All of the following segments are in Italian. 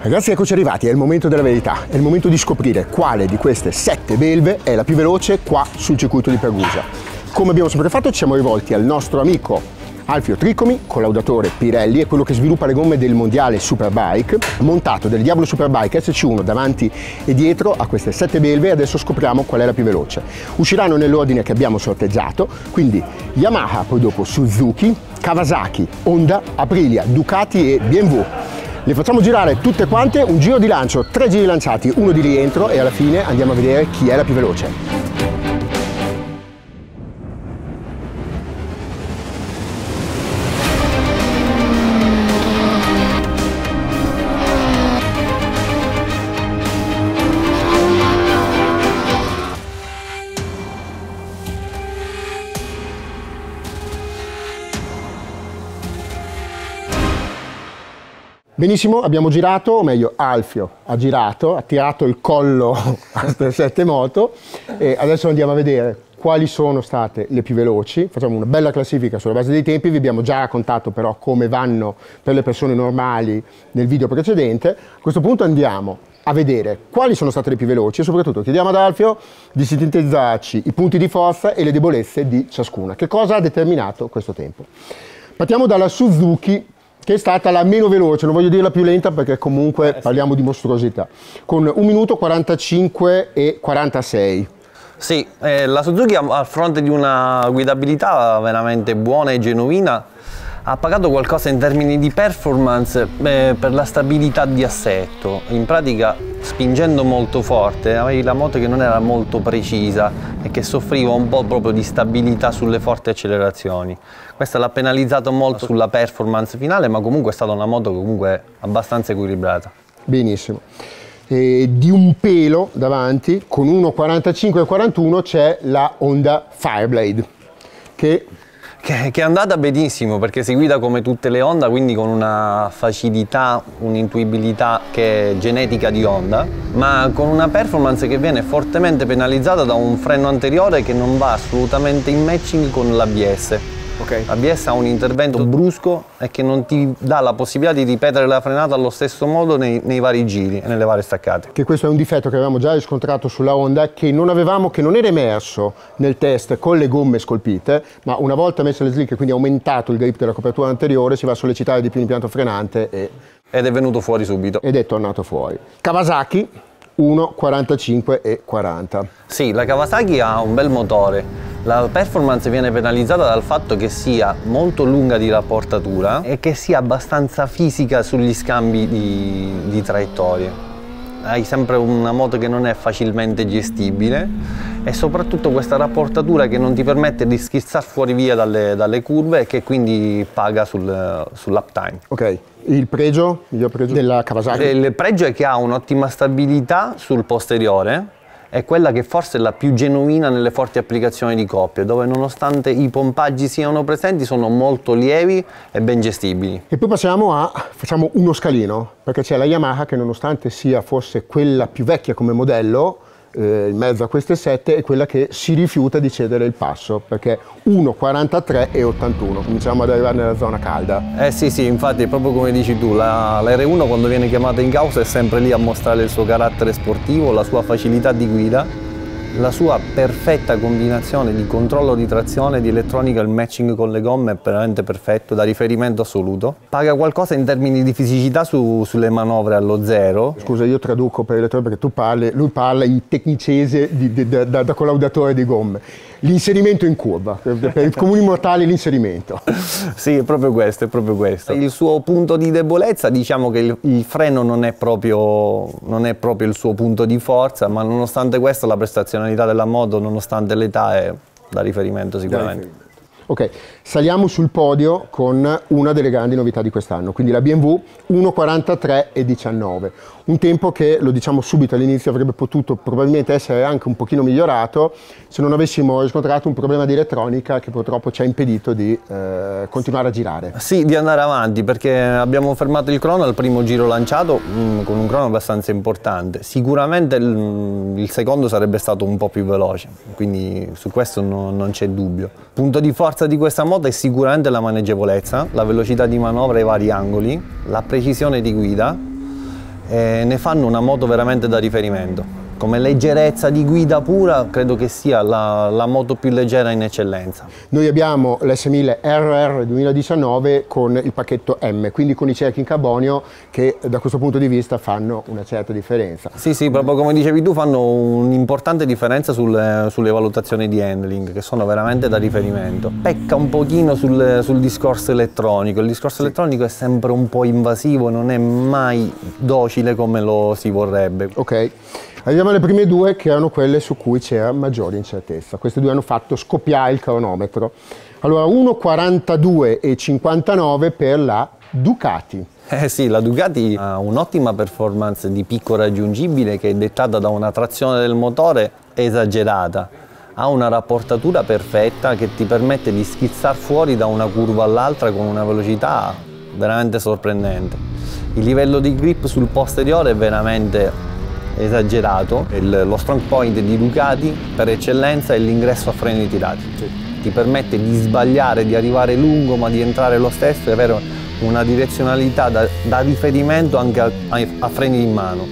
Ragazzi, eccoci arrivati, è il momento della verità, è il momento di scoprire quale di queste 7 belve è la più veloce qua sul circuito di Pergusa. Come abbiamo sempre fatto, ci siamo rivolti al nostro amico Alfio Tricomi, collaudatore Pirelli, è quello che sviluppa le gomme del mondiale Superbike, montato del Diablo Superbike SC1 davanti e dietro a queste 7 belve e adesso scopriamo qual è la più veloce. Usciranno nell'ordine che abbiamo sorteggiato, quindi Yamaha, poi dopo Suzuki, Kawasaki, Honda, Aprilia, Ducati e BMW. Le facciamo girare tutte quante, un giro di lancio, 3 giri lanciati, uno di rientro e alla fine andiamo a vedere chi è la più veloce. Benissimo, abbiamo girato, o meglio Alfio ha girato, ha tirato il collo a 7 moto e adesso andiamo a vedere quali sono state le più veloci. Facciamo una bella classifica sulla base dei tempi, vi abbiamo già raccontato però come vanno per le persone normali nel video precedente. A questo punto andiamo a vedere quali sono state le più veloci e soprattutto chiediamo ad Alfio di sintetizzarci i punti di forza e le debolezze di ciascuna. Che cosa ha determinato questo tempo? Partiamo dalla Suzuki, che è stata la meno veloce, non voglio dire la più lenta perché comunque parliamo di mostruosità, con 1 minuto 45 e 46. Sì, la Suzuki a fronte di una guidabilità veramente buona e genuina ha pagato qualcosa in termini di performance per la stabilità di assetto. In pratica, spingendo molto forte, avevi la moto che non era molto precisa e che soffriva un po' proprio di stabilità sulle forti accelerazioni. Questo l'ha penalizzato molto sulla performance finale, ma comunque è stata una moto comunque abbastanza equilibrata. Benissimo. Di un pelo davanti, con 1,45 e 41, c'è la Honda Fireblade, che è andata benissimo perché si guida come tutte le Honda, quindi con una facilità, un'intuibilità che è genetica di Honda, ma con una performance che viene fortemente penalizzata da un freno anteriore che non va assolutamente in matching con l'ABS. Okay. L'ABS ha un intervento brusco e che non ti dà la possibilità di ripetere la frenata allo stesso modo nei vari giri e nelle varie staccate. Che questo è un difetto che avevamo già riscontrato sulla Honda, che non era emerso nel test con le gomme scolpite, ma una volta messe le slick e quindi aumentato il grip della copertura anteriore si va a sollecitare di più l'impianto frenante ed è venuto fuori subito. Ed è tornato fuori. Kawasaki 1,45 e 40. Sì, la Kawasaki ha un bel motore. La performance viene penalizzata dal fatto che sia molto lunga di rapportatura e che sia abbastanza fisica sugli scambi di traiettorie. Hai sempre una moto che non è facilmente gestibile e soprattutto questa rapportatura che non ti permette di schizzare fuori via dalle curve e che quindi paga sull'uptime. Ok, il miglior pregio della Kawasaki? Il pregio è che ha un'ottima stabilità sul posteriore. È quella che forse è la più genuina nelle forti applicazioni di coppia, dove nonostante i pompaggi siano presenti sono molto lievi e ben gestibili. E poi facciamo uno scalino, perché c'è la Yamaha che nonostante sia forse quella più vecchia come modello, in mezzo a queste 7 è quella che si rifiuta di cedere il passo, perché 1,43 e 81, cominciamo ad arrivare nella zona calda. Sì, infatti è proprio come dici tu, la R1 quando viene chiamata in causa è sempre lì a mostrare il suo carattere sportivo, la sua facilità di guida, la sua perfetta combinazione di controllo di trazione, di elettronica, il matching con le gomme è veramente perfetto, da riferimento assoluto. Paga qualcosa in termini di fisicità sulle manovre allo zero. Scusa, io traduco per il lettore perché lui parla in tecnicese da collaudatore di gomme. L'inserimento in curva, per i comuni mortali l'inserimento. Sì, è proprio questo, è proprio questo. Il suo punto di debolezza, diciamo che il freno non è proprio il suo punto di forza, ma nonostante questo la prestazionalità della moto, nonostante l'età, è da riferimento sicuramente. Ok, saliamo sul podio con una delle grandi novità di quest'anno, quindi la BMW 1,43 e 19. Un tempo che, lo diciamo subito all'inizio, avrebbe potuto probabilmente essere anche un pochino migliorato se non avessimo riscontrato un problema di elettronica che purtroppo ci ha impedito di continuare a girare. Sì, di andare avanti, perché abbiamo fermato il crono al primo giro lanciato con un crono abbastanza importante. Sicuramente il secondo sarebbe stato un po' più veloce, quindi su questo non c'è dubbio. Punto di forza di questa moto è sicuramente la maneggevolezza, la velocità di manovra ai vari angoli, la precisione di guida ne fanno una moto veramente da riferimento. Come leggerezza di guida pura, credo che sia la moto più leggera in eccellenza. Noi abbiamo l'S1000 RR 2019 con il pacchetto M, quindi con i cerchi in carbonio che da questo punto di vista fanno una certa differenza. Sì, sì, proprio come dicevi tu, fanno un'importante differenza sulle valutazioni di handling, che sono veramente da riferimento. Pecca un pochino sul discorso elettronico. Il discorso elettronico è sempre un po' invasivo, non è mai docile come lo si vorrebbe. Ok. Arriviamo alle prime due, che erano quelle su cui c'era maggiore incertezza. Queste due hanno fatto scoppiare il cronometro. Allora, 1:42,59 per la Ducati. Sì, la Ducati ha un'ottima performance di picco raggiungibile che è dettata da una trazione del motore esagerata. Ha una rapportatura perfetta che ti permette di schizzare fuori da una curva all'altra con una velocità veramente sorprendente. Il livello di grip sul posteriore è veramente esagerato. Lo strong point di Ducati per eccellenza è l'ingresso a freni tirati. Sì. Ti permette di sbagliare, di arrivare lungo ma di entrare lo stesso e avere una direzionalità da riferimento anche a freni in mano.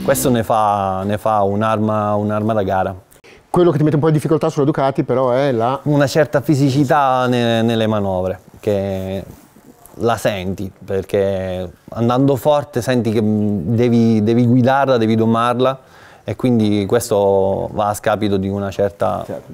Questo ne fa un'arma da gara. Quello che ti mette un po' in difficoltà sulla Ducati però è una certa fisicità nelle manovre, che la senti, perché andando forte senti che devi guidarla, devi domarla, e quindi questo va a scapito di una certa... Certo.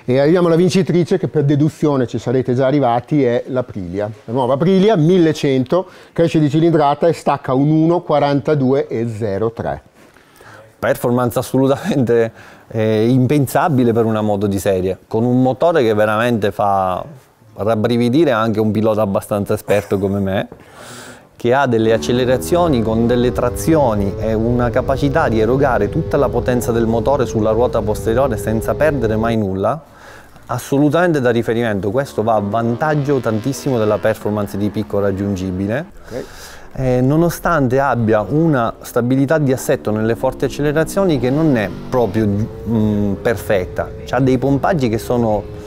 E arriviamo alla vincitrice, che per deduzione ci sarete già arrivati, è l'Aprilia. La nuova Aprilia 1100, cresce di cilindrata e stacca un 1:42,03. Performance assolutamente impensabile per una moto di serie, con un motore che veramente fa rabbrividire anche un pilota abbastanza esperto come me, che ha delle accelerazioni con delle trazioni e una capacità di erogare tutta la potenza del motore sulla ruota posteriore senza perdere mai nulla, assolutamente da riferimento. Questo va a vantaggio tantissimo della performance di picco raggiungibile. Okay. Nonostante abbia una stabilità di assetto nelle forti accelerazioni che non è proprio perfetta, ha dei pompaggi che sono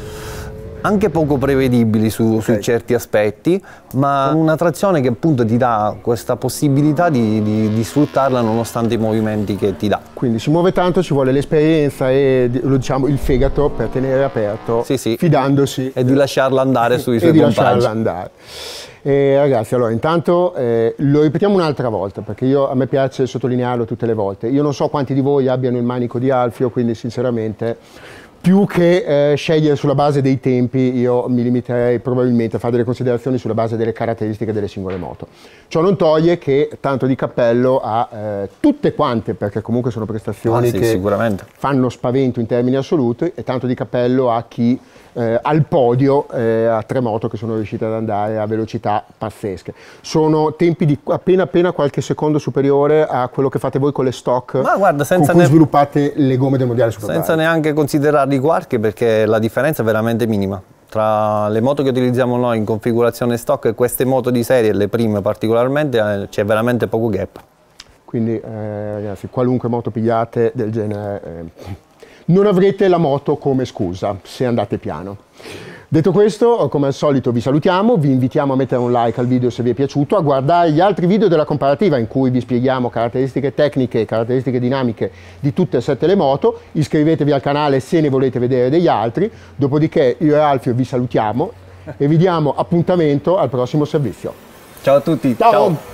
anche poco prevedibili su certi aspetti, ma una trazione che appunto ti dà questa possibilità di sfruttarla nonostante i movimenti che ti dà. Quindi si muove tanto, ci vuole l'esperienza e diciamo il fegato per tenere aperto, sì, sì, fidandosi. E di lasciarla andare sui suoi pompaggi. Lasciarla andare. Ragazzi, allora intanto lo ripetiamo un'altra volta, perché a me piace sottolinearlo tutte le volte. Io non so quanti di voi abbiano il manico di Alfio, quindi sinceramente più che scegliere sulla base dei tempi, io mi limiterei probabilmente a fare delle considerazioni sulla base delle caratteristiche delle singole moto. Ciò non toglie che tanto di cappello a tutte quante, perché comunque sono prestazioni che sicuramente fanno spavento in termini assoluti, e tanto di cappello a chi al podio ha tre moto che sono riuscite ad andare a velocità pazzesche. Sono tempi di appena qualche secondo superiore a quello che fate voi con le stock. Ma guarda, con cui sviluppate le gomme del mondiale Superbike. Senza neanche considerarli quark, perché la differenza è veramente minima tra le moto che utilizziamo noi in configurazione stock e queste moto di serie, le prime particolarmente, c'è veramente poco gap. Quindi ragazzi, qualunque moto pigliate del genere non avrete la moto come scusa se andate piano. Detto questo, come al solito vi salutiamo, vi invitiamo a mettere un like al video se vi è piaciuto, a guardare gli altri video della comparativa in cui vi spieghiamo caratteristiche tecniche e caratteristiche dinamiche di tutte e 7 le moto. Iscrivetevi al canale se ne volete vedere degli altri, dopodiché io e Alfio vi salutiamo e vi diamo appuntamento al prossimo servizio. Ciao a tutti! Ciao.